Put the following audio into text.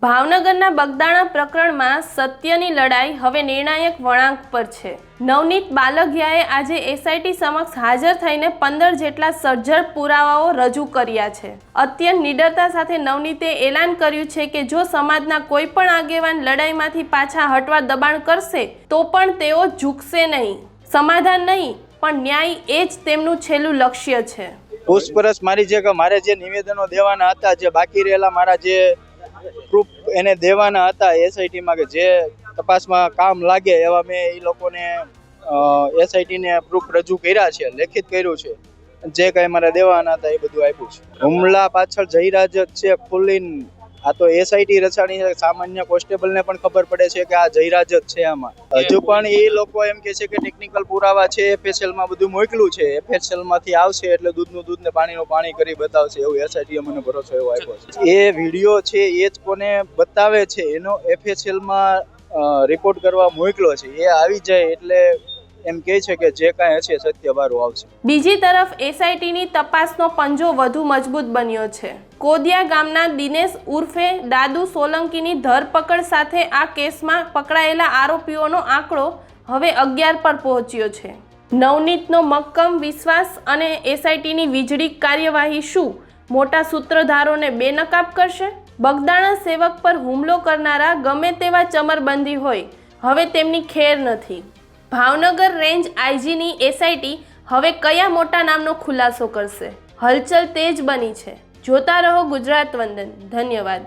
ભાવનગરના બગદાણા પ્રકરણમાં સત્યની લડાઈ હવે નિર્ણાયક વળાંક પર છે। નવનીત બાલગિયાએ આજે એસઆઈટી સમક્ષ હાજર થઈને 15 જેટલા સજ્જડ પુરાવાઓ રજૂ કર્યા છે। અત્યંત નિડરતા સાથે નવનીતે એલાન કર્યું છે કે જો સમાજના કોઈ પણ આગેવાન લડાઈમાંથી પાછા હટવા દબાણ કરશે તો પણ તેઓ ઝૂકશે નહીં। સમાધાન નહીં પણ ન્યાય એ જ તેમનું છેલ્લું લક્ષ્ય છે। પૂછપરછ મારી છે કે મારે જે નિવેદનો દેવાના હતા, જે બાકી રહેલા મારા જે પ્રૂફ એને દેવાના હતા એસઆઈટીમાં કે જે તપાસમાં કામ લાગે એવા મેં એ લોકોને એસઆઈટીને પ્રૂફ રજૂ કર્યા છે, લેખિત કર્યું છે। જે કંઈ મારે દેવાના હતા એ બધું આપ્યું છે। હુમલા પાછળ જયરાજ જ છે ખુલ્લીન, આ તો એસઆઈટી રચાણી છે। સામાન્ય કોન્સ્ટેબલને પણ ખબર પડે છે કે આ જયરાજ જ છે। આમાં હજુ પણ એ લોકો એમ કે છે કે ટેકનિકલ પુરાવા છે, એફએસએલમાં બધું મોકલું છે, એફએસએલમાંથી આવશે એટલે દૂધનું દૂધ ને પાણીનું પાણી કરી બતાવશે, એવું એસઆઈટીએ મને ભરોસો એવો આપ્યો છે। એ વિડીયો છે એ જ કોને બતાવે છે એનો એફએસએલમાં રિપોર્ટ કરવા મોકલો છે, એ આવી જાય એટલે એમ કહે છે કે જે કાંઈ હશે સત્ય બહાર આવશે। બીજી તરફ એસઆઈટીની તપાસનો પંજો વધુ મજબૂત બન્યો છે। કોદિયા ગામના દિનેશ ઉર્ફે દાદુ સોલંકીની ધરપકડ સાથે આ કેસમાં પકડાયેલા આરોપીઓનો આંકડો હવે 11 પર પહોંચ્યો છે। નવનીતનો મક્કમ વિશ્વાસ અને એસઆઈટીની વીજળી કાર્યવાહી શું મોટા સૂત્રધારોને બેનકાબ કરશે? બગદાણા સેવક પર હુમલો કરનારા ગમે તેવા ચમરબંધી હોય, હવે તેમની ખેર નથી। ભાવનગર રેન્જ આઈજીની એસઆઈટી હવે કયા મોટા નામનો ખુલાસો કરશે? હલચલ તેજ બની છે। જોતા રહો ગુજરાત વંદન। ધન્યવાદ।